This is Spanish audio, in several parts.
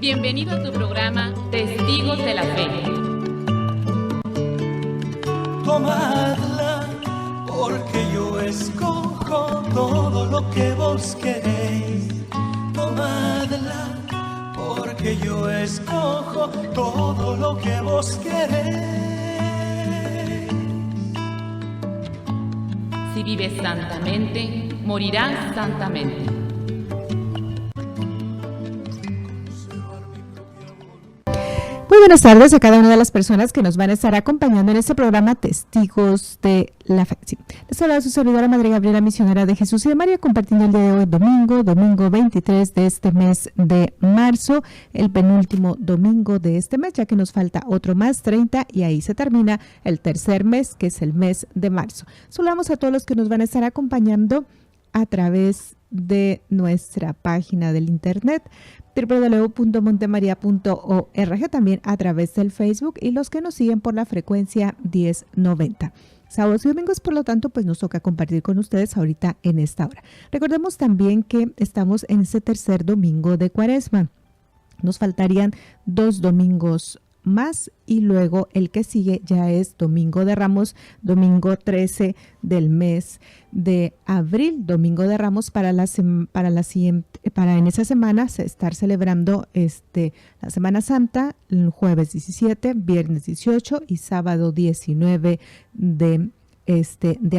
Bienvenido a tu programa Testigos de la Fe. Tomadla, porque yo escojo todo lo que vos queréis. Tomadla, porque yo escojo todo lo que vos queréis. Si vives santamente, morirás santamente. Muy buenas tardes a cada una de las personas que nos van a estar acompañando en este programa Testigos de la Fe. Sí. Les habla su servidora Madre Gabriela, misionera de Jesús y de María, compartiendo el día de hoy, domingo 23 de este mes de marzo, el penúltimo domingo de este mes, ya que nos falta otro más, 30, y ahí se termina el tercer mes, que es el mes de marzo. Saludamos a todos los que nos van a estar acompañando a través de nuestra página del internet www.montemaria.org, también a través del Facebook, y los que nos siguen por la frecuencia 1090. Sábados y domingos, por lo tanto, pues nos toca compartir con ustedes ahorita en esta hora. Recordemos también que estamos en ese tercer domingo de Cuaresma. Nos faltarían 2 domingos más y luego el que sigue ya es Domingo de Ramos, domingo 13 del mes de abril, Domingo de Ramos para en esa semana estar celebrando la Semana Santa, el jueves 17, viernes 18 y sábado 19 de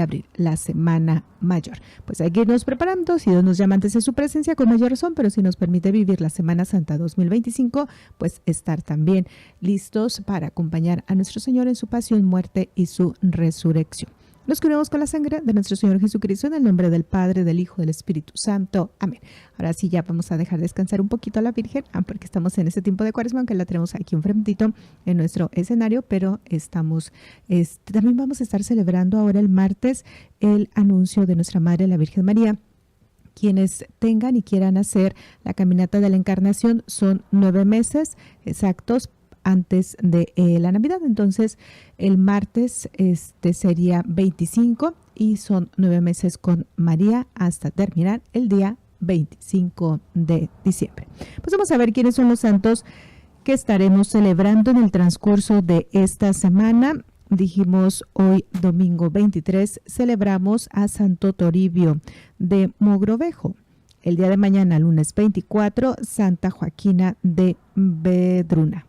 abril, la Semana Mayor. Pues hay que irnos preparando, si Dios nos llama antes de su presencia, con mayor razón, pero si nos permite vivir la Semana Santa 2025, pues estar también listos para acompañar a nuestro Señor en su pasión, muerte y su resurrección. Nos cubrimos con la sangre de nuestro Señor Jesucristo, en el nombre del Padre, del Hijo, del Espíritu Santo. Amén. Ahora sí, ya vamos a dejar descansar un poquito a la Virgen, porque estamos en ese tiempo de Cuaresma, aunque la tenemos aquí un frentito en nuestro escenario, pero también vamos a estar celebrando ahora el martes el anuncio de nuestra Madre, la Virgen María. Quienes tengan y quieran hacer la caminata de la Encarnación, son 9 meses exactos antes de la Navidad. Entonces el martes sería 25 y son 9 meses con María hasta terminar el día 25 de diciembre. Pues vamos a ver quiénes son los santos que estaremos celebrando en el transcurso de esta semana. Dijimos hoy, domingo 23, celebramos a Santo Toribio de Mogrovejo. El día de mañana, lunes 24, Santa Joaquina de Vedruna.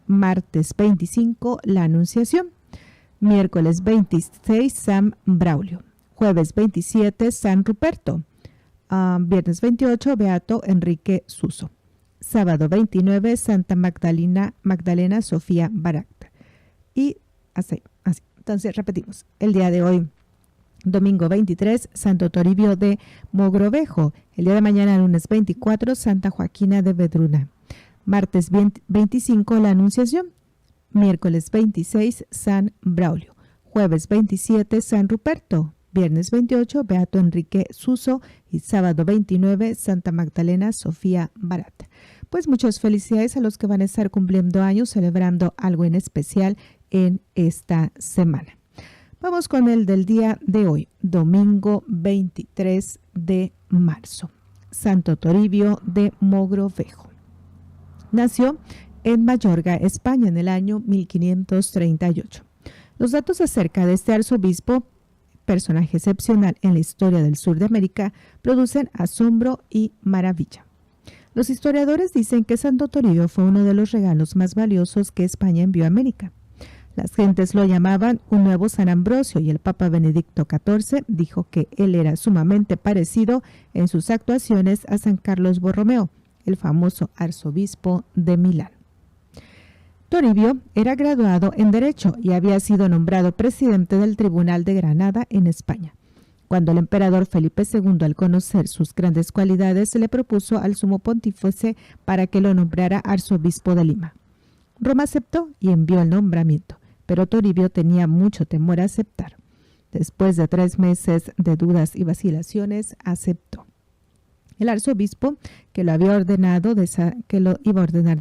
Martes 25, la Anunciación. Miércoles 26, San Braulio. Jueves 27, San Ruperto. Viernes 28, Beato Enrique Suso. Sábado 29, Santa Magdalena Sofía Baracta. Y así. Entonces repetimos. El día de hoy, domingo 23, Santo Toribio de Mogrovejo. El día de mañana, lunes 24, Santa Joaquina de Vedruna. Martes 25, la Anunciación. Miércoles 26, San Braulio. Jueves 27, San Ruperto. Viernes 28, Beato Enrique Suso. Y sábado 29, Santa Magdalena Sofía Barata. Pues muchas felicidades a los que van a estar cumpliendo años, celebrando algo en especial en esta semana. Vamos con el del día de hoy, domingo 23 de marzo. Santo Toribio de Mogrovejo. Nació en Mayorga, España, en el año 1538. Los datos acerca de este arzobispo, personaje excepcional en la historia del sur de América, producen asombro y maravilla. Los historiadores dicen que Santo Toribio fue uno de los regalos más valiosos que España envió a América. Las gentes lo llamaban un nuevo San Ambrosio, y el Papa Benedicto XIV dijo que él era sumamente parecido en sus actuaciones a San Carlos Borromeo, el famoso arzobispo de Milán. Toribio era graduado en Derecho y había sido nombrado presidente del Tribunal de Granada en España. Cuando el emperador Felipe II, al conocer sus grandes cualidades, le propuso al sumo pontífice para que lo nombrara arzobispo de Lima. Roma aceptó y envió el nombramiento, pero Toribio tenía mucho temor a aceptar. Después de 3 meses de dudas y vacilaciones, aceptó. El arzobispo, que lo iba a ordenar de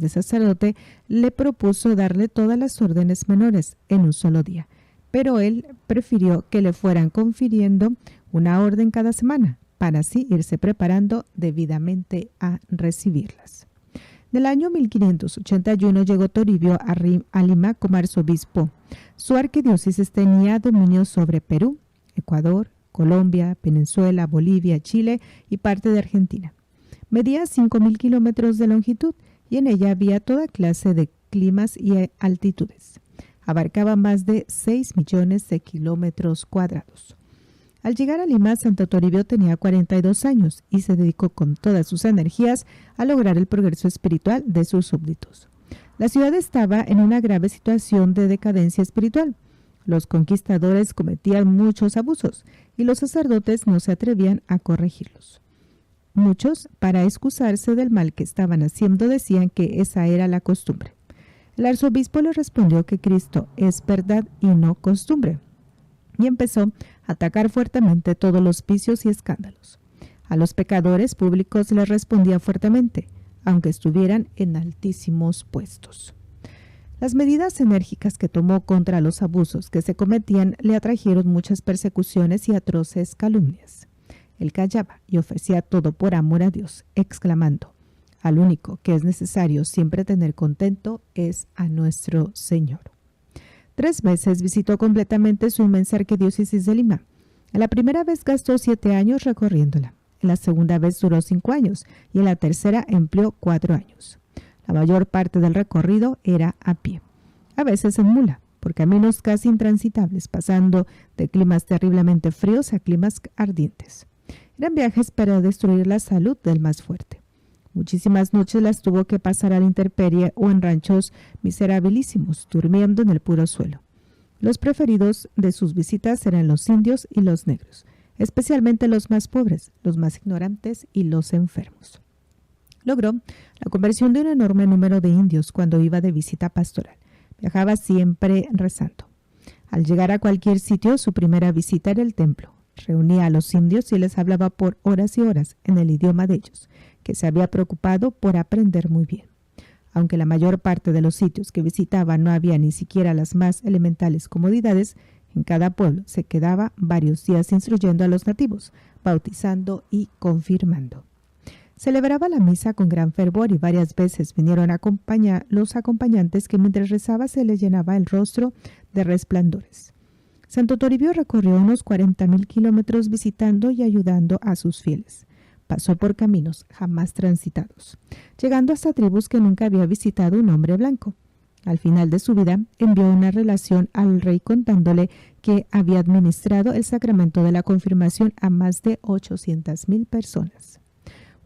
sacerdote, le propuso darle todas las órdenes menores en un solo día, pero él prefirió que le fueran confiriendo una orden cada semana, para así irse preparando debidamente a recibirlas. En el año 1581 llegó Toribio a Lima como arzobispo. Su arquidiócesis tenía dominio sobre Perú, Ecuador, Colombia, Venezuela, Bolivia, Chile y parte de Argentina. Medía 5.000 kilómetros de longitud y en ella había toda clase de climas y altitudes. Abarcaba más de 6 millones de kilómetros cuadrados. Al llegar a Lima, Santo Toribio tenía 42 años y se dedicó con todas sus energías a lograr el progreso espiritual de sus súbditos. La ciudad estaba en una grave situación de decadencia espiritual. Los conquistadores cometían muchos abusos y los sacerdotes no se atrevían a corregirlos. Muchos, para excusarse del mal que estaban haciendo, decían que esa era la costumbre. El arzobispo le respondió que Cristo es verdad y no costumbre, y empezó a atacar fuertemente todos los vicios y escándalos. A los pecadores públicos les respondía fuertemente, aunque estuvieran en altísimos puestos. Las medidas enérgicas que tomó contra los abusos que se cometían le atrajeron muchas persecuciones y atroces calumnias. Él callaba y ofrecía todo por amor a Dios, exclamando: al único que es necesario siempre tener contento es a nuestro Señor. 3 veces visitó completamente su inmensa arquidiócesis de Lima. En la primera vez gastó 7 años recorriéndola. En la segunda vez duró 5 años y en la tercera empleó 4 años. La mayor parte del recorrido era a pie, a veces en mula, por caminos casi intransitables, pasando de climas terriblemente fríos a climas ardientes. Eran viajes para destruir la salud del más fuerte. Muchísimas noches las tuvo que pasar a la intemperie o en ranchos miserabilísimos, durmiendo en el puro suelo. Los preferidos de sus visitas eran los indios y los negros, especialmente los más pobres, los más ignorantes y los enfermos. Logró la conversión de un enorme número de indios cuando iba de visita pastoral. Viajaba siempre rezando. Al llegar a cualquier sitio, su primera visita era el templo. Reunía a los indios y les hablaba por horas y horas en el idioma de ellos, que se había preocupado por aprender muy bien. Aunque la mayor parte de los sitios que visitaba no había ni siquiera las más elementales comodidades, en cada pueblo se quedaba varios días instruyendo a los nativos, bautizando y confirmando. Celebraba la misa con gran fervor y varias veces vinieron los acompañantes que mientras rezaba se les llenaba el rostro de resplandores. Santo Toribio recorrió unos 40.000 kilómetros visitando y ayudando a sus fieles. Pasó por caminos jamás transitados, llegando hasta tribus que nunca había visitado un hombre blanco. Al final de su vida, envió una relación al rey contándole que había administrado el sacramento de la confirmación a más de 800.000 personas.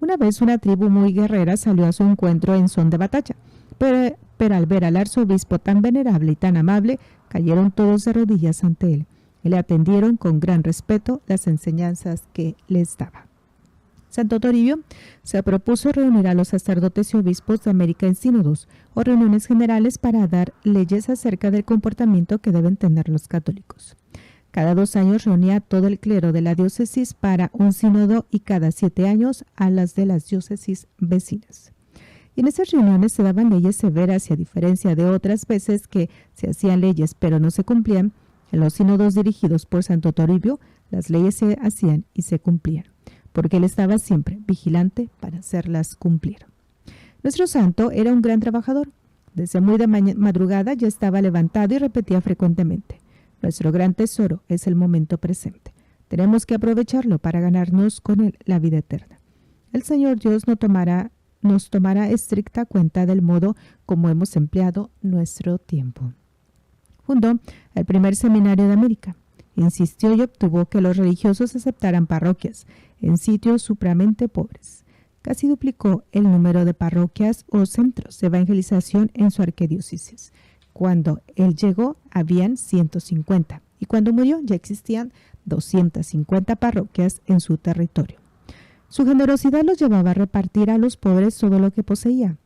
Una vez una tribu muy guerrera salió a su encuentro en son de batalla, pero al ver al arzobispo tan venerable y tan amable, cayeron todos de rodillas ante él y le atendieron con gran respeto las enseñanzas que les daba. Santo Toribio se propuso reunir a los sacerdotes y obispos de América en sínodos o reuniones generales para dar leyes acerca del comportamiento que deben tener los católicos. Cada 2 años reunía a todo el clero de la diócesis para un sínodo y cada 7 años a las de las diócesis vecinas. Y en esas reuniones se daban leyes severas y a diferencia de otras veces que se hacían leyes pero no se cumplían, en los sínodos dirigidos por Santo Toribio las leyes se hacían y se cumplían, porque él estaba siempre vigilante para hacerlas cumplir. Nuestro santo era un gran trabajador. Desde muy de madrugada ya estaba levantado y repetía frecuentemente: nuestro gran tesoro es el momento presente. Tenemos que aprovecharlo para ganarnos con él la vida eterna. El Señor Dios nos tomará estricta cuenta del modo como hemos empleado nuestro tiempo. Fundó el primer seminario de América. Insistió y obtuvo que los religiosos aceptaran parroquias en sitios supremamente pobres. Casi duplicó el número de parroquias o centros de evangelización en su arquidiócesis. Cuando él llegó, habían 150 y cuando murió ya existían 250 parroquias en su territorio. Su generosidad los llevaba a repartir a los pobres todo lo que poseía.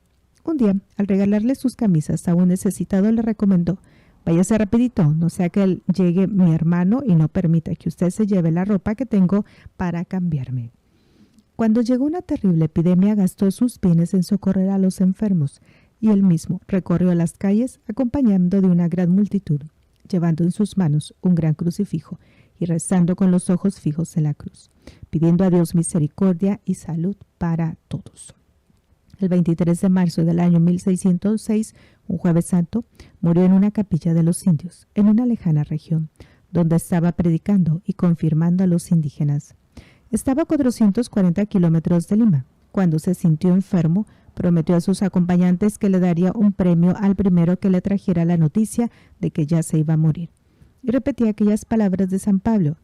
Un día, al regalarle sus camisas a un necesitado, le recomendó: váyase rapidito, no sea que llegue mi hermano y no permita que usted se lleve la ropa que tengo para cambiarme. Cuando llegó una terrible epidemia, gastó sus bienes en socorrer a los enfermos y él mismo recorrió las calles acompañando de una gran multitud, llevando en sus manos un gran crucifijo y rezando con los ojos fijos en la cruz, pidiendo a Dios misericordia y salud para todos. El 23 de marzo del año 1606, un jueves santo, murió en una capilla de los indios, en una lejana región, donde estaba predicando y confirmando a los indígenas. Estaba a 440 kilómetros de Lima. Cuando se sintió enfermo, prometió a sus acompañantes que le daría un premio al primero que le trajera la noticia de que ya se iba a morir. Y repetía aquellas palabras de San Pablo: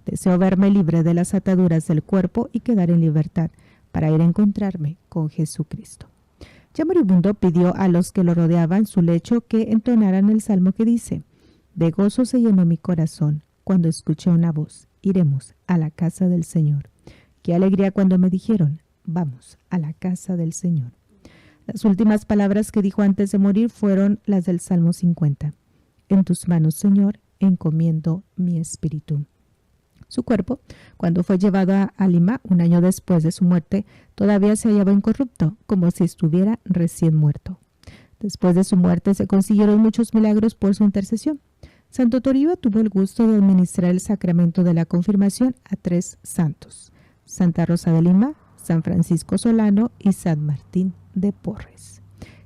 deseo verme libre de las ataduras del cuerpo y quedar en libertad, para ir a encontrarme con Jesucristo. Ya moribundo, pidió a los que lo rodeaban su lecho que entonaran el salmo que dice: de gozo se llenó mi corazón cuando escuché una voz: iremos a la casa del Señor. Qué alegría cuando me dijeron: vamos a la casa del Señor. Las últimas palabras que dijo antes de morir fueron las del Salmo 50. En tus manos, Señor, encomiendo mi espíritu. Su cuerpo, cuando fue llevado a Lima, un año después de su muerte, todavía se hallaba incorrupto, como si estuviera recién muerto. Después de su muerte se consiguieron muchos milagros por su intercesión. Santo Toribio tuvo el gusto de administrar el sacramento de la confirmación a 3 santos: Santa Rosa de Lima, San Francisco Solano y San Martín de Porres.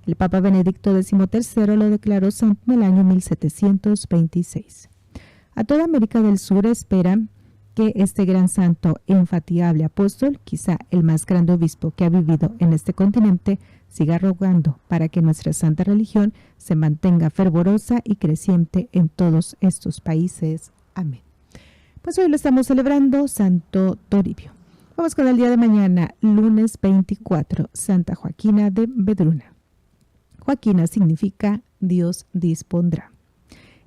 El Papa Benedicto XIII lo declaró santo en el año 1726. A toda América del Sur espera que este gran santo e infatigable apóstol, quizá el más grande obispo que ha vivido en este continente, siga rogando para que nuestra santa religión se mantenga fervorosa y creciente en todos estos países. Amén. Pues hoy lo estamos celebrando, Santo Toribio. Vamos con el día de mañana, lunes 24, Santa Joaquina de Vedruna. Joaquina significa Dios dispondrá.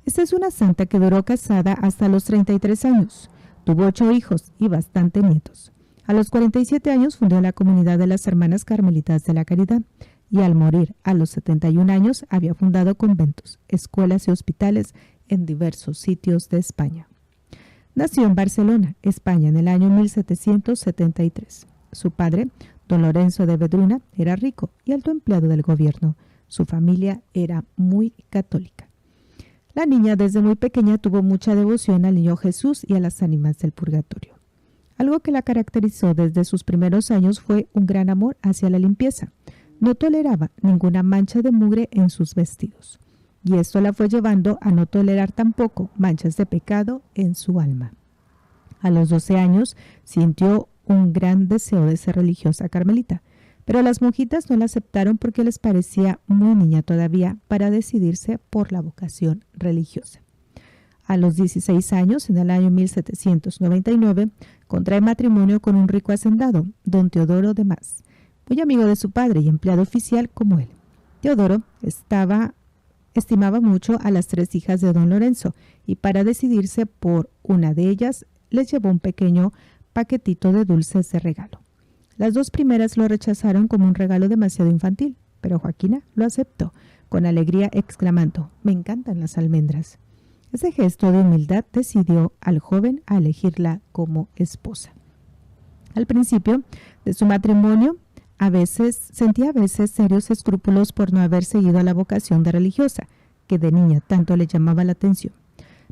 Esta es una santa que duró casada hasta los 33 años. Tuvo 8 hijos y bastante nietos. A los 47 años fundó la comunidad de las Hermanas Carmelitas de la Caridad y al morir a los 71 años había fundado conventos, escuelas y hospitales en diversos sitios de España. Nació en Barcelona, España, en el año 1773. Su padre, don Lorenzo de Vedruna, era rico y alto empleado del gobierno. Su familia era muy católica. La niña desde muy pequeña tuvo mucha devoción al niño Jesús y a las ánimas del purgatorio. Algo que la caracterizó desde sus primeros años fue un gran amor hacia la limpieza. No toleraba ninguna mancha de mugre en sus vestidos. Y esto la fue llevando a no tolerar tampoco manchas de pecado en su alma. A los 12 años sintió un gran deseo de ser religiosa carmelita, pero las monjitas no la aceptaron porque les parecía muy niña todavía para decidirse por la vocación religiosa. A los 16 años, en el año 1799, contrae matrimonio con un rico hacendado, don Teodoro de Mas, muy amigo de su padre y empleado oficial como él. Teodoro estimaba mucho a las 3 hijas de don Lorenzo y para decidirse por una de ellas les llevó un pequeño paquetito de dulces de regalo. Las 2 primeras lo rechazaron como un regalo demasiado infantil, pero Joaquina lo aceptó con alegría exclamando: «Me encantan las almendras». Ese gesto de humildad decidió al joven a elegirla como esposa. Al principio de su matrimonio, sentía a veces serios escrúpulos por no haber seguido la vocación de religiosa, que de niña tanto le llamaba la atención.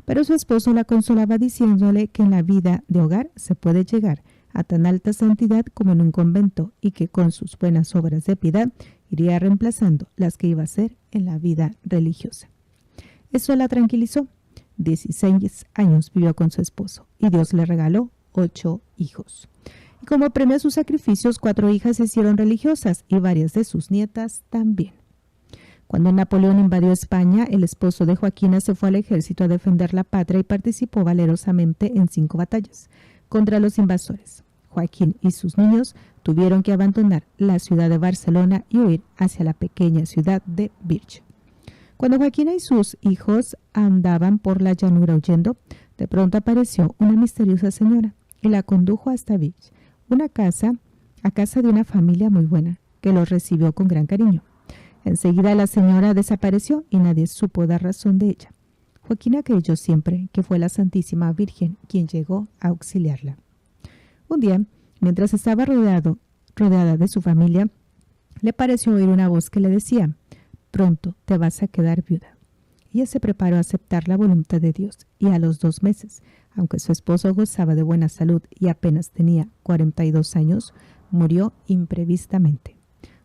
Pero su esposo la consolaba diciéndole que en la vida de hogar se puede llegar a tan alta santidad como en un convento y que con sus buenas obras de piedad iría reemplazando las que iba a hacer en la vida religiosa. Eso la tranquilizó. 16 años vivió con su esposo y Dios le regaló 8 hijos. Y como premio a sus sacrificios, 4 hijas se hicieron religiosas y varias de sus nietas también. Cuando Napoleón invadió España, el esposo de Joaquina se fue al ejército a defender la patria y participó valerosamente en 5 batallas contra los invasores. Joaquín y sus niños tuvieron que abandonar la ciudad de Barcelona y huir hacia la pequeña ciudad de Birch. Cuando Joaquina y sus hijos andaban por la llanura huyendo, de pronto apareció una misteriosa señora y la condujo hasta Birch, a casa de una familia muy buena, que los recibió con gran cariño. Enseguida la señora desapareció y nadie supo dar razón de ella. Joaquina creyó siempre que fue la Santísima Virgen quien llegó a auxiliarla. Un día, mientras estaba rodeada de su familia, le pareció oír una voz que le decía: «Pronto te vas a quedar viuda». Ella se preparó a aceptar la voluntad de Dios y a los 2 meses, aunque su esposo gozaba de buena salud y apenas tenía 42 años, murió imprevistamente.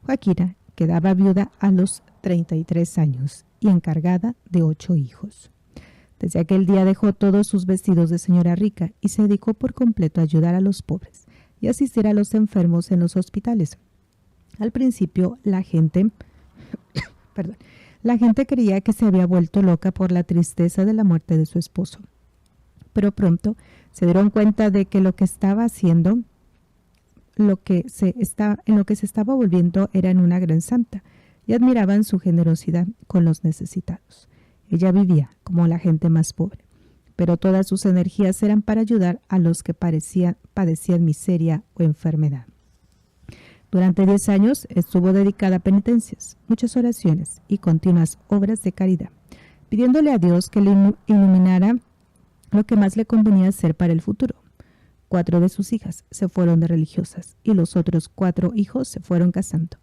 Joaquina quedaba viuda a los 33 años y encargada de 8 hijos. Desde aquel día dejó todos sus vestidos de señora rica y se dedicó por completo a ayudar a los pobres y asistir a los enfermos en los hospitales. Al principio la gente creía que se había vuelto loca por la tristeza de la muerte de su esposo, pero pronto se dieron cuenta de que lo que estaba haciendo, en lo que se estaba volviendo era en una gran santa, y admiraban su generosidad con los necesitados. Ella vivía como la gente más pobre, pero todas sus energías eran para ayudar a los que padecían miseria o enfermedad. Durante 10 años estuvo dedicada a penitencias, muchas oraciones y continuas obras de caridad, pidiéndole a Dios que le iluminara lo que más le convenía hacer para el futuro. 4 de sus hijas se fueron de religiosas y los otros 4 hijos se fueron casando.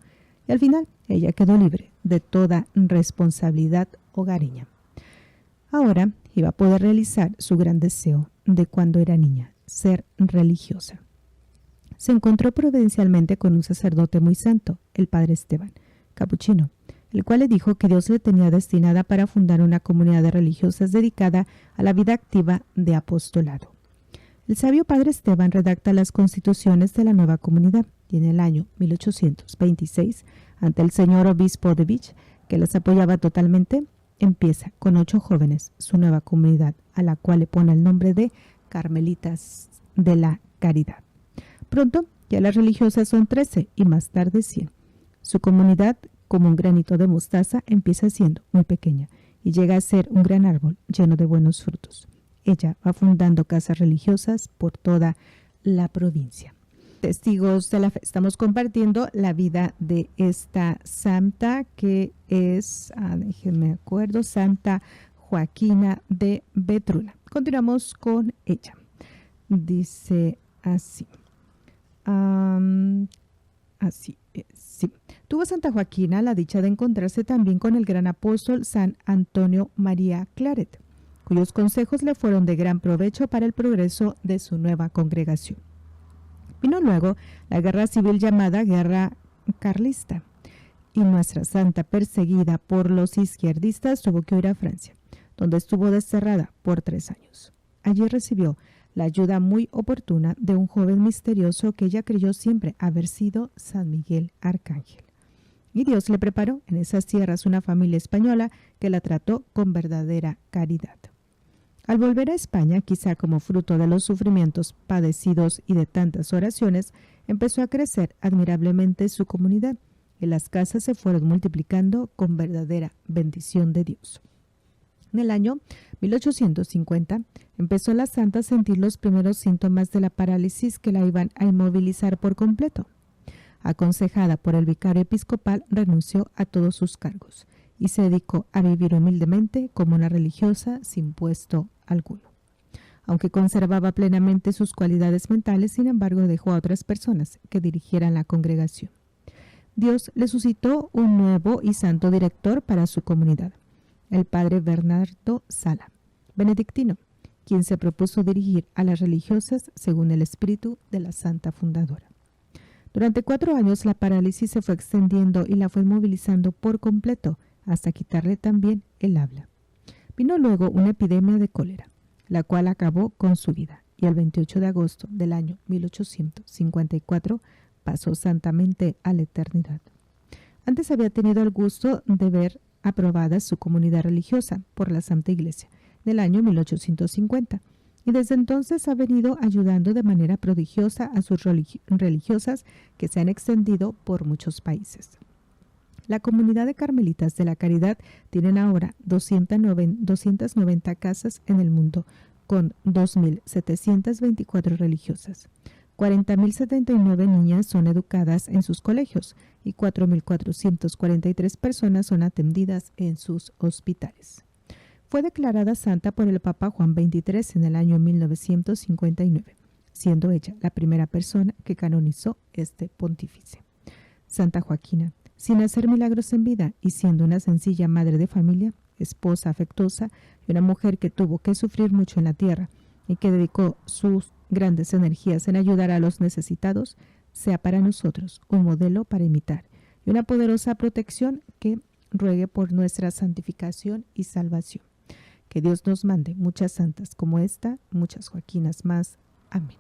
Y al final ella quedó libre de toda responsabilidad hogareña. Ahora iba a poder realizar su gran deseo de cuando era niña, ser religiosa. Se encontró providencialmente con un sacerdote muy santo, el padre Esteban, capuchino, el cual le dijo que Dios le tenía destinada para fundar una comunidad de religiosas dedicada a la vida activa de apostolado. El sabio padre Esteban redacta las constituciones de la nueva comunidad y en el año 1826, ante el señor obispo de Vich, que las apoyaba totalmente, empieza con 8 jóvenes su nueva comunidad, a la cual le pone el nombre de Carmelitas de la Caridad. Pronto ya las religiosas son 13 y más tarde 100. Su comunidad, como un granito de mostaza, empieza siendo muy pequeña y llega a ser un gran árbol lleno de buenos frutos. Ella va fundando casas religiosas por toda la provincia. Testigos de la fe, estamos compartiendo la vida de esta santa que es, déjenme acuerdo, Santa Joaquina de Vedruna. Continuamos con ella. Dice así. Sí. Tuvo Santa Joaquina la dicha de encontrarse también con el gran apóstol San Antonio María Claret, cuyos consejos le fueron de gran provecho para el progreso de su nueva congregación. Vino luego la guerra civil llamada Guerra Carlista, y nuestra santa, perseguida por los izquierdistas, tuvo que huir a Francia, donde estuvo desterrada por 3 años. Allí recibió la ayuda muy oportuna de un joven misterioso que ella creyó siempre haber sido San Miguel Arcángel. Y Dios le preparó en esas tierras una familia española que la trató con verdadera caridad. Al volver a España, quizá como fruto de los sufrimientos padecidos y de tantas oraciones, empezó a crecer admirablemente su comunidad y las casas se fueron multiplicando con verdadera bendición de Dios. En el año 1850 empezó la santa a sentir los primeros síntomas de la parálisis que la iban a inmovilizar por completo. Aconsejada por el vicario episcopal, renunció a todos sus cargos y se dedicó a vivir humildemente como una religiosa sin puesto alguno. Aunque conservaba plenamente sus cualidades mentales, sin embargo dejó a otras personas que dirigieran la congregación. Dios le suscitó un nuevo y santo director para su comunidad, el padre Bernardo Sala, benedictino, quien se propuso dirigir a las religiosas según el espíritu de la santa fundadora. Durante 4 años la parálisis se fue extendiendo y la fue inmovilizando por completo hasta quitarle también el habla. Vino luego una epidemia de cólera, la cual acabó con su vida, y el 28 de agosto del año 1854 pasó santamente a la eternidad. Antes había tenido el gusto de ver aprobada su comunidad religiosa por la Santa Iglesia del año 1850, y desde entonces ha venido ayudando de manera prodigiosa a sus religiosas que se han extendido por muchos países. La comunidad de Carmelitas de la Caridad tienen ahora 290 casas en el mundo, con 2.724 religiosas. 40.079 niñas son educadas en sus colegios y 4.443 personas son atendidas en sus hospitales. Fue declarada santa por el Papa Juan XXIII en el año 1959, siendo ella la primera persona que canonizó este pontífice. Santa Joaquina, sin hacer milagros en vida y siendo una sencilla madre de familia, esposa afectuosa y una mujer que tuvo que sufrir mucho en la tierra y que dedicó sus grandes energías en ayudar a los necesitados, sea para nosotros un modelo para imitar y una poderosa protección que ruegue por nuestra santificación y salvación. Que Dios nos mande muchas santas como esta, muchas Joaquinas más. Amén.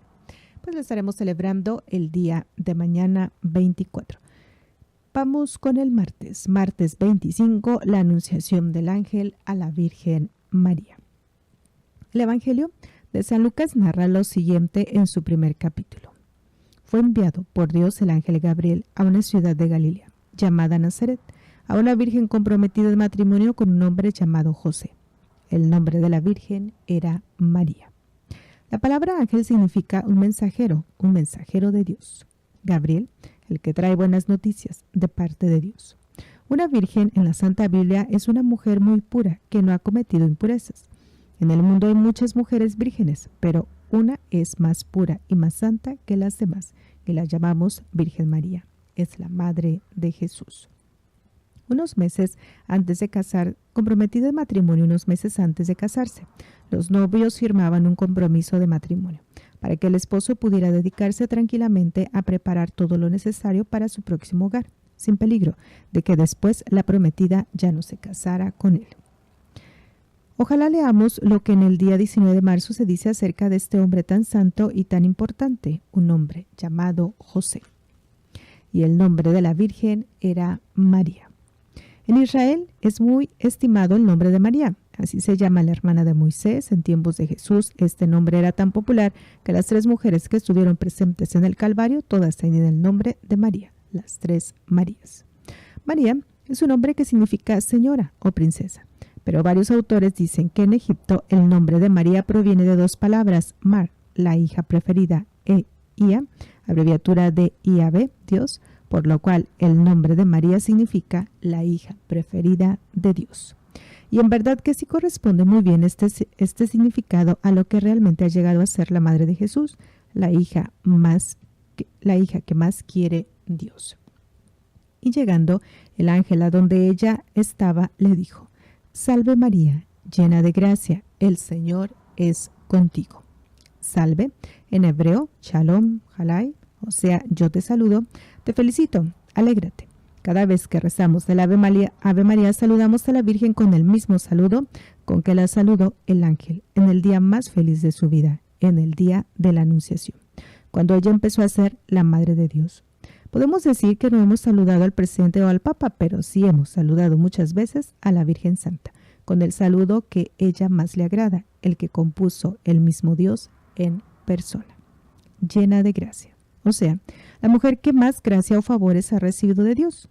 Pues lo estaremos celebrando el día de mañana 24. Vamos con el martes 25, la anunciación del ángel a la Virgen María. El Evangelio de San Lucas narra lo siguiente en su primer capítulo. Fue enviado por Dios el ángel Gabriel a una ciudad de Galilea, llamada Nazaret, a una virgen comprometida en matrimonio con un hombre llamado José. El nombre de la virgen era María. La palabra ángel significa un mensajero de Dios. Gabriel, el que trae buenas noticias de parte de Dios. Una virgen en la Santa Biblia es una mujer muy pura que no ha cometido impurezas. En el mundo hay muchas mujeres vírgenes, pero una es más pura y más santa que las demás, y la llamamos Virgen María. Es la madre de Jesús. Unos meses antes de comprometida en matrimonio unos meses antes de casarse, los novios firmaban un compromiso de matrimonio para que el esposo pudiera dedicarse tranquilamente a preparar todo lo necesario para su próximo hogar, sin peligro de que después la prometida ya no se casara con él. Ojalá leamos lo que en el día 19 de marzo se dice acerca de este hombre tan santo y tan importante, un hombre llamado José. Y el nombre de la Virgen era María. En Israel es muy estimado el nombre de María. Así se llama la hermana de Moisés. En tiempos de Jesús, este nombre era tan popular que las 3 mujeres que estuvieron presentes en el Calvario, todas tenían el nombre de María, las 3 Marías. María es un nombre que significa señora o princesa, pero varios autores dicen que en Egipto el nombre de María proviene de 2 palabras, Mar, la hija preferida, Ia, abreviatura de Yahvé, Dios, por lo cual el nombre de María significa la hija preferida de Dios. Y en verdad que sí corresponde muy bien este significado a lo que realmente ha llegado a ser la madre de Jesús, la hija que más quiere Dios. Y llegando el ángel a donde ella estaba, le dijo: Salve María, llena de gracia, el Señor es contigo. Salve, en hebreo, shalom, halai, o sea, yo te saludo, te felicito, alégrate. Cada vez que rezamos el Ave María, saludamos a la Virgen con el mismo saludo con que la saludó el ángel en el día más feliz de su vida, en el día de la Anunciación, cuando ella empezó a ser la Madre de Dios. Podemos decir que no hemos saludado al presidente o al Papa, pero sí hemos saludado muchas veces a la Virgen Santa, con el saludo que ella más le agrada, el que compuso el mismo Dios en persona. Llena de gracia. O sea, la mujer que más gracia o favores ha recibido de Dios.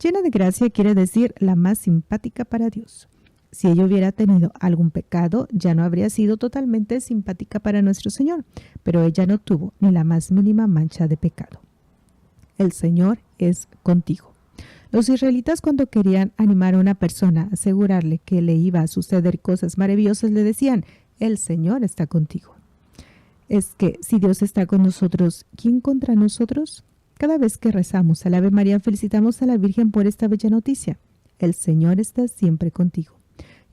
Llena de gracia quiere decir la más simpática para Dios. Si ella hubiera tenido algún pecado, ya no habría sido totalmente simpática para nuestro Señor, pero ella no tuvo ni la más mínima mancha de pecado. El Señor es contigo. Los israelitas, cuando querían animar a una persona, asegurarle que le iba a suceder cosas maravillosas, le decían: el Señor está contigo. Es que si Dios está con nosotros, ¿quién contra nosotros? Cada vez que rezamos al Ave María, felicitamos a la Virgen por esta bella noticia. El Señor está siempre contigo.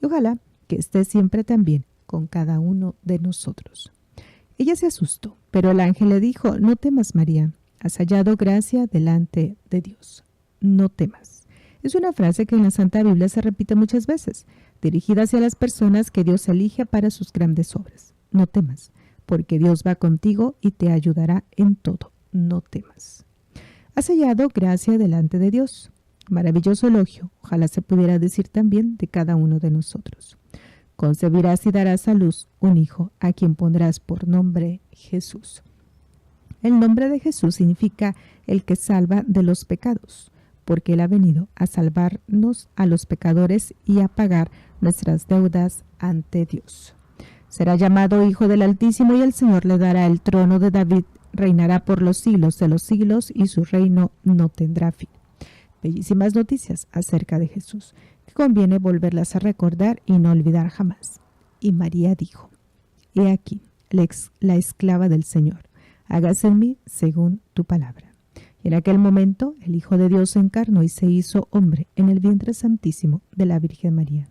Y ojalá que esté siempre también con cada uno de nosotros. Ella se asustó, pero el ángel le dijo: no temas, María, has hallado gracia delante de Dios. No temas. Es una frase que en la Santa Biblia se repite muchas veces, dirigida hacia las personas que Dios elige para sus grandes obras. No temas, porque Dios va contigo y te ayudará en todo. No temas. Has hallado gracia delante de Dios. Maravilloso elogio, ojalá se pudiera decir también de cada uno de nosotros. Concebirás y darás a luz un hijo, a quien pondrás por nombre Jesús. El nombre de Jesús significa el que salva de los pecados, porque Él ha venido a salvarnos a los pecadores y a pagar nuestras deudas ante Dios. Será llamado Hijo del Altísimo y el Señor le dará el trono de David. Reinará por los siglos de los siglos y su reino no tendrá fin. Bellísimas noticias acerca de Jesús, que conviene volverlas a recordar y no olvidar jamás. Y María dijo: He aquí, la esclava del Señor, hágase en mí según tu palabra. Y en aquel momento el Hijo de Dios se encarnó y se hizo hombre en el vientre santísimo de la Virgen María.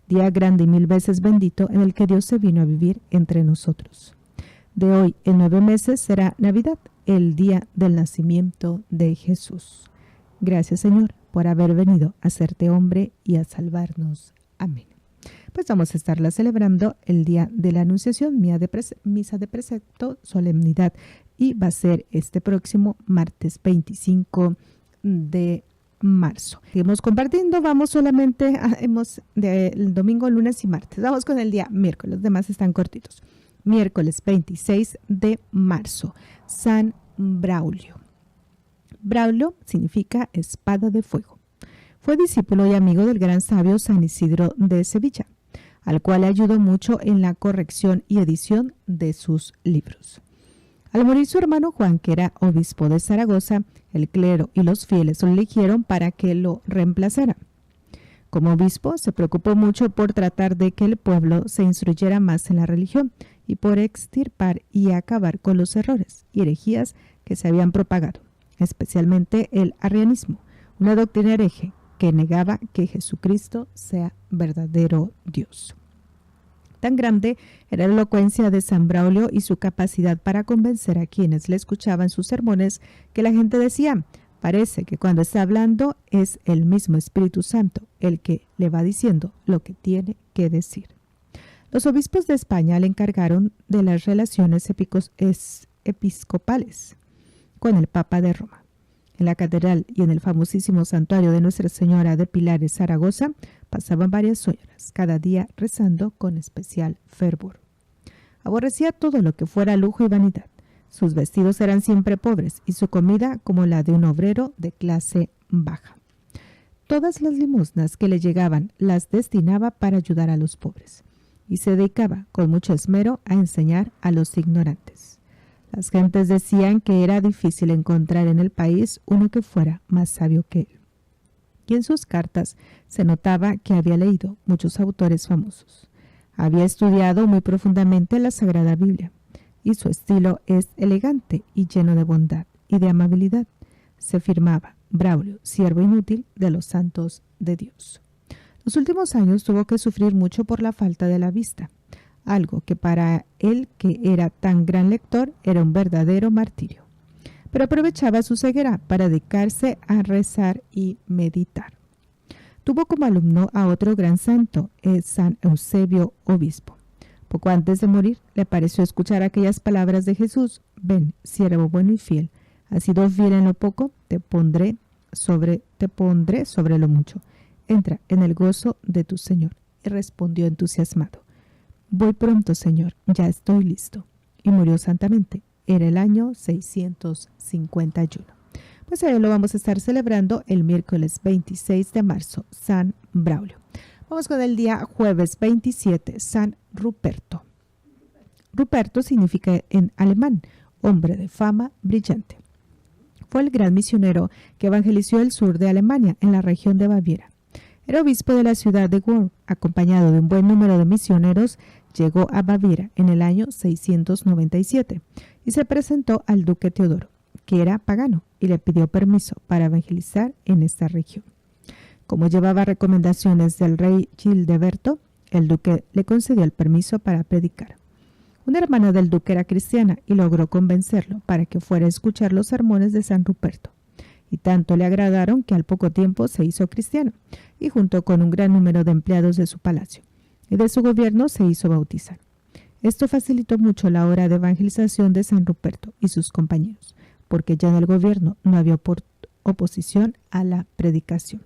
Día grande y 1000 veces bendito en el que Dios se vino a vivir entre nosotros. De hoy en 9 meses será Navidad, el día del nacimiento de Jesús. Gracias, Señor, por haber venido a hacerte hombre y a salvarnos. Amén. Pues vamos a estarla celebrando el día de la Anunciación, misa de precepto, solemnidad, y va a ser este próximo martes 25 de marzo. Seguimos compartiendo, vamos solamente, el domingo, lunes y martes. Vamos con el día miércoles, los demás están cortitos. Miércoles 26 de marzo, San Braulio. Braulio significa espada de fuego. Fue discípulo y amigo del gran sabio San Isidro de Sevilla, al cual le ayudó mucho en la corrección y edición de sus libros. Al morir su hermano Juan, que era obispo de Zaragoza, el clero y los fieles lo eligieron para que lo reemplazara. Como obispo, se preocupó mucho por tratar de que el pueblo se instruyera más en la religión y por extirpar y acabar con los errores y herejías que se habían propagado, especialmente el arrianismo, una doctrina hereje que negaba que Jesucristo sea verdadero Dios. Tan grande era la elocuencia de San Braulio y su capacidad para convencer a quienes le escuchaban sus sermones que la gente decía: parece que cuando está hablando es el mismo Espíritu Santo el que le va diciendo lo que tiene que decir. Los obispos de España le encargaron de las relaciones episcopales con el Papa de Roma. En la catedral y en el famosísimo santuario de Nuestra Señora de Pilares, Zaragoza, pasaban varias horas cada día rezando con especial fervor. Aborrecía todo lo que fuera lujo y vanidad. Sus vestidos eran siempre pobres y su comida como la de un obrero de clase baja. Todas las limosnas que le llegaban las destinaba para ayudar a los pobres y se dedicaba con mucho esmero a enseñar a los ignorantes. Las gentes decían que era difícil encontrar en el país uno que fuera más sabio que él. Y en sus cartas se notaba que había leído muchos autores famosos. Había estudiado muy profundamente la Sagrada Biblia, y su estilo es elegante y lleno de bondad y de amabilidad. Se firmaba Braulio, siervo inútil de los santos de Dios. Los últimos años tuvo que sufrir mucho por la falta de la vista, algo que para él, que era tan gran lector, era un verdadero martirio. Pero aprovechaba su ceguera para dedicarse a rezar y meditar. Tuvo como alumno a otro gran santo, San Eusebio, obispo. Poco antes de morir, le pareció escuchar aquellas palabras de Jesús: ven, siervo bueno y fiel, has sido fiel en lo poco, te pondré sobre lo mucho. Entra en el gozo de tu Señor. Y respondió entusiasmado: voy pronto, Señor, ya estoy listo. Y murió santamente. Era el año 651. Pues ahí lo vamos a estar celebrando el miércoles 26 de marzo, San Braulio. Vamos con el día jueves 27, San Ruperto. Ruperto significa en alemán hombre de fama brillante. Fue el gran misionero que evangelizó el sur de Alemania, en la región de Baviera. Era obispo de la ciudad de Worms. Acompañado de un buen número de misioneros, llegó a Baviera en el año 697 y se presentó al duque Teodoro, que era pagano, y le pidió permiso para evangelizar en esta región. Como llevaba recomendaciones del rey Childeberto, el duque le concedió el permiso para predicar. Una hermana del duque era cristiana y logró convencerlo para que fuera a escuchar los sermones de San Ruperto. Y tanto le agradaron que al poco tiempo se hizo cristiano, y junto con un gran número de empleados de su palacio y de su gobierno se hizo bautizar. Esto facilitó mucho la obra de evangelización de San Ruperto y sus compañeros, porque ya en el gobierno no había oposición a la predicación.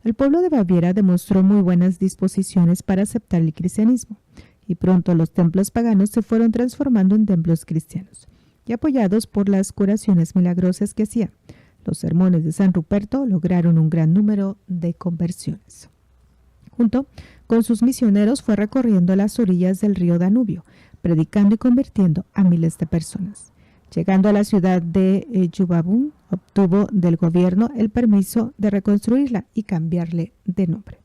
El pueblo de Baviera demostró muy buenas disposiciones para aceptar el cristianismo, y pronto los templos paganos se fueron transformando en templos cristianos, y apoyados por las curaciones milagrosas que hacía, los sermones de San Ruperto lograron un gran número de conversiones. Junto con sus misioneros fue recorriendo las orillas del río Danubio, predicando y convirtiendo a miles de personas. Llegando a la ciudad de Yubabun, obtuvo del gobierno el permiso de reconstruirla y cambiarle de nombre.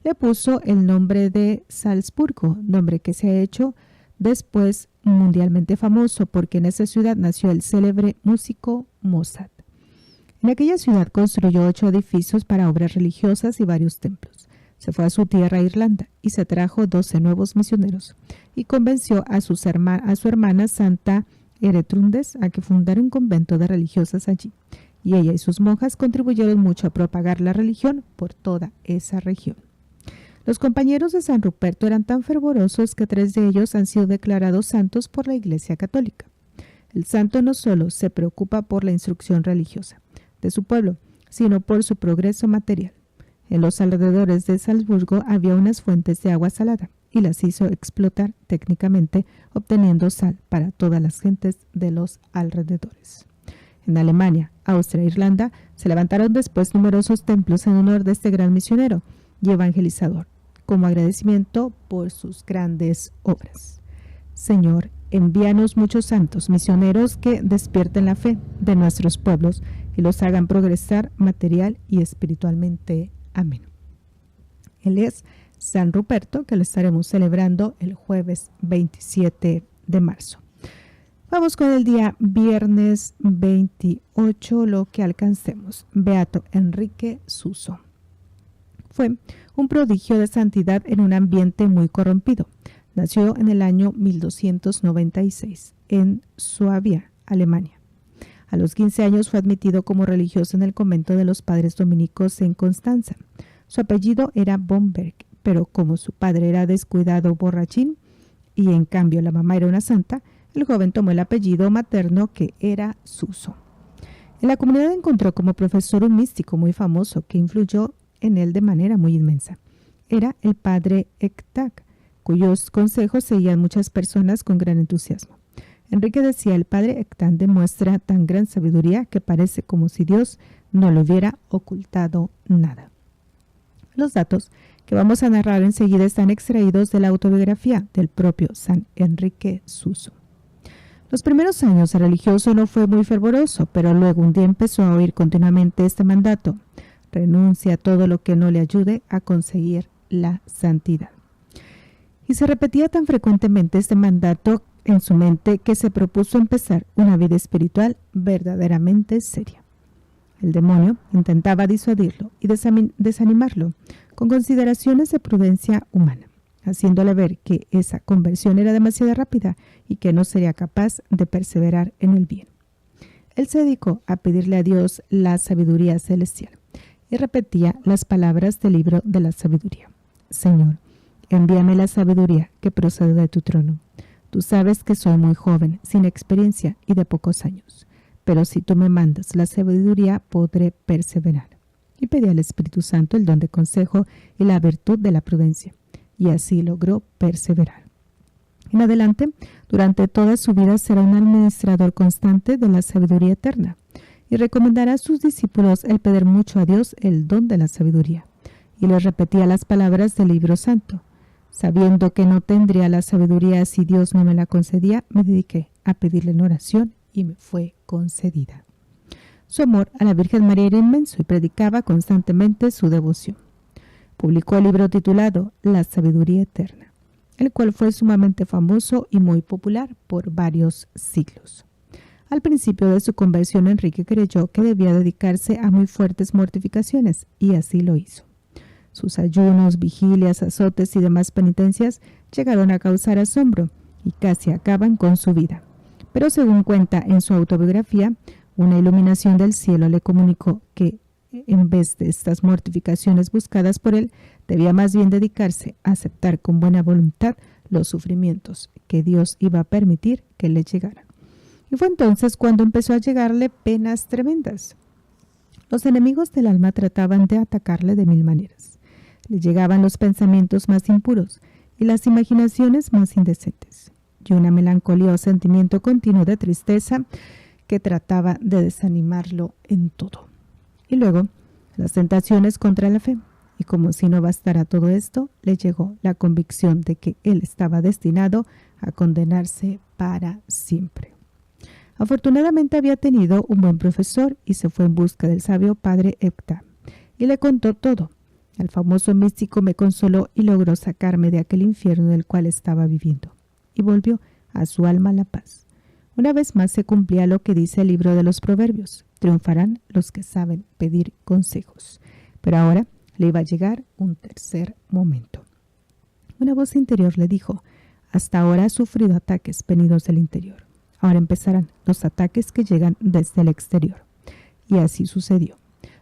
Le puso el nombre de Salzburgo, nombre que se ha hecho después mundialmente famoso porque en esa ciudad nació el célebre músico Mozart. En aquella ciudad construyó 8 edificios para obras religiosas y varios templos. Se fue a su tierra, Irlanda, y se trajo 12 nuevos misioneros y convenció a su hermana Santa Eretrundes a que fundara un convento de religiosas allí y ella y sus monjas contribuyeron mucho a propagar la religión por toda esa región. Los compañeros de San Ruperto eran tan fervorosos que 3 de ellos han sido declarados santos por la Iglesia Católica. El santo no solo se preocupa por la instrucción religiosa de su pueblo, sino por su progreso material. En los alrededores de Salzburgo había unas fuentes de agua salada y las hizo explotar técnicamente, obteniendo sal para todas las gentes de los alrededores. En Alemania, Austria e Irlanda se levantaron después numerosos templos en honor de este gran misionero y evangelizador, como agradecimiento por sus grandes obras. Señor, envíanos muchos santos misioneros que despierten la fe de nuestros pueblos y los hagan progresar material y espiritualmente. Amén. Él es San Ruperto, que lo estaremos celebrando el jueves 27 de marzo. Vamos con el día viernes 28, lo que alcancemos. Beato Enrique Suso. Fue un prodigio de santidad en un ambiente muy corrompido. Nació en el año 1296 en Suabia, Alemania. A los 15 años fue admitido como religioso en el convento de los padres dominicos en Constanza. Su apellido era Bomberg, pero como su padre era descuidado borrachín y en cambio la mamá era una santa, el joven tomó el apellido materno, que era Suso. En la comunidad encontró como profesor un místico muy famoso que influyó en él de manera muy inmensa. Era el padre Ectac, cuyos consejos seguían muchas personas con gran entusiasmo. Enrique decía: el padre Ectac demuestra tan gran sabiduría que parece como si Dios no le hubiera ocultado nada. Los datos que vamos a narrar enseguida están extraídos de la autobiografía del propio San Enrique Suso. Los primeros años el religioso no fue muy fervoroso, pero luego un día empezó a oír continuamente este mandato: renuncia a todo lo que no le ayude a conseguir la santidad. Y se repetía tan frecuentemente este mandato en su mente que se propuso empezar una vida espiritual verdaderamente seria. El demonio intentaba disuadirlo y desanimarlo con consideraciones de prudencia humana, haciéndole ver que esa conversión era demasiado rápida y que no sería capaz de perseverar en el bien. Él se dedicó a pedirle a Dios la sabiduría celestial y repetía las palabras del libro de la sabiduría: Señor, envíame la sabiduría que procede de tu trono. Tú sabes que soy muy joven, sin experiencia y de pocos años, pero si tú me mandas la sabiduría, podré perseverar. Y pedía al Espíritu Santo el don de consejo y la virtud de la prudencia, y así logró perseverar. En adelante, durante toda su vida será un administrador constante de la sabiduría eterna, y recomendará a sus discípulos el pedir mucho a Dios el don de la sabiduría, y les repetía las palabras del libro santo: sabiendo que no tendría la sabiduría si Dios no me la concedía, me dediqué a pedirle en oración y me fue concedida. Su amor a la Virgen María era inmenso y predicaba constantemente su devoción. Publicó el libro titulado La Sabiduría Eterna, el cual fue sumamente famoso y muy popular por varios siglos. Al principio de su conversión, Enrique creyó que debía dedicarse a muy fuertes mortificaciones, y así lo hizo. Sus ayunos, vigilias, azotes y demás penitencias llegaron a causar asombro y casi acaban con su vida. Pero según cuenta en su autobiografía, una iluminación del cielo le comunicó que, en vez de estas mortificaciones buscadas por él, debía más bien dedicarse a aceptar con buena voluntad los sufrimientos que Dios iba a permitir que le llegaran. Y fue entonces cuando empezó a llegarle penas tremendas. Los enemigos del alma trataban de atacarle de 1000 maneras. Le llegaban los pensamientos más impuros y las imaginaciones más indecentes, y una melancolía o sentimiento continuo de tristeza que trataba de desanimarlo en todo. Y luego, las tentaciones contra la fe, y como si no bastara todo esto, le llegó la convicción de que él estaba destinado a condenarse para siempre. Afortunadamente había tenido un buen profesor y se fue en busca del sabio padre Ectac, y le contó todo. El famoso místico me consoló y logró sacarme de aquel infierno del cual estaba viviendo, y volvió a su alma la paz. Una vez más se cumplía lo que dice el libro de los Proverbios: triunfarán los que saben pedir consejos. Pero ahora le iba a llegar un tercer momento. Una voz interior le dijo: hasta ahora has sufrido ataques venidos del interior. Ahora empezarán los ataques que llegan desde el exterior. y así sucedió.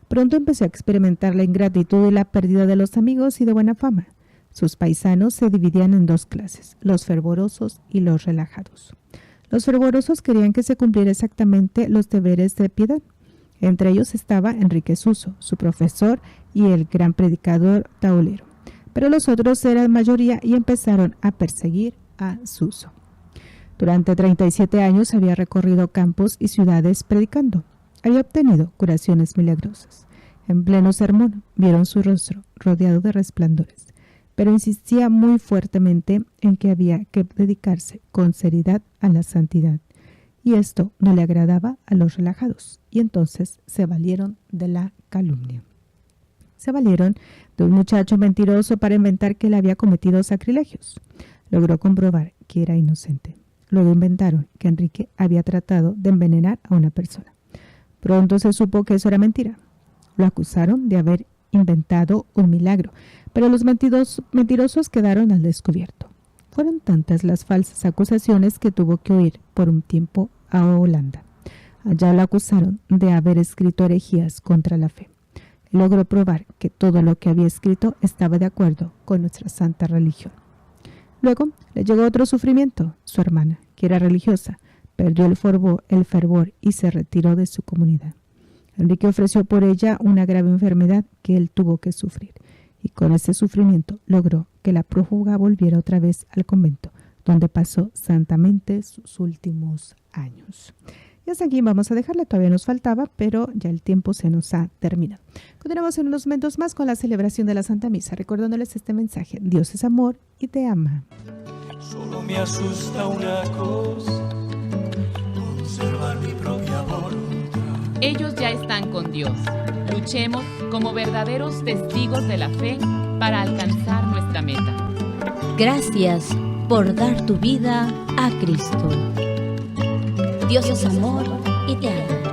Pronto empezó a experimentar la ingratitud y la pérdida de los amigos y de buena fama. Sus paisanos se dividían en dos clases, los fervorosos y los relajados. Los fervorosos querían que se cumpliera exactamente los deberes de piedad. Entre ellos estaba Enrique Suso, su profesor y el gran predicador taulero. Pero los otros eran mayoría y empezaron a perseguir a Suso. Durante 37 años había recorrido campos y ciudades predicando. Había obtenido curaciones milagrosas. En pleno sermón vieron su rostro rodeado de resplandores, pero insistía muy fuertemente en que había que dedicarse con seriedad a la santidad. Y esto no le agradaba a los relajados, y entonces se valieron de la calumnia. Se valieron de un muchacho mentiroso para inventar que él había cometido sacrilegios. Logró comprobar que era inocente. Luego inventaron que Enrique había tratado de envenenar a una persona. Pronto se supo que eso era mentira. Lo acusaron de haber inventado un milagro, pero los mentirosos quedaron al descubierto. Fueron tantas las falsas acusaciones que tuvo que huir por un tiempo a Holanda. Allá lo acusaron de haber escrito herejías contra la fe. Logró probar que todo lo que había escrito estaba de acuerdo con nuestra santa religión. Luego le llegó otro sufrimiento. Su hermana, que era religiosa, perdió el fervor y se retiró de su comunidad. Enrique ofreció por ella una grave enfermedad que él tuvo que sufrir, y con ese sufrimiento logró que la prófuga volviera otra vez al convento, donde pasó santamente sus últimos años. Y hasta aquí vamos a dejarla, todavía nos faltaba, pero ya el tiempo se nos ha terminado. Continuamos en unos momentos más con la celebración de la Santa Misa, recordándoles este mensaje: Dios es amor y te ama. Solo me asusta una cosa, conservar mi propia voluntad. Ellos ya están con Dios. Luchemos como verdaderos testigos de la fe para alcanzar nuestra meta. Gracias por dar tu vida a Cristo. Dios es amor y te ama.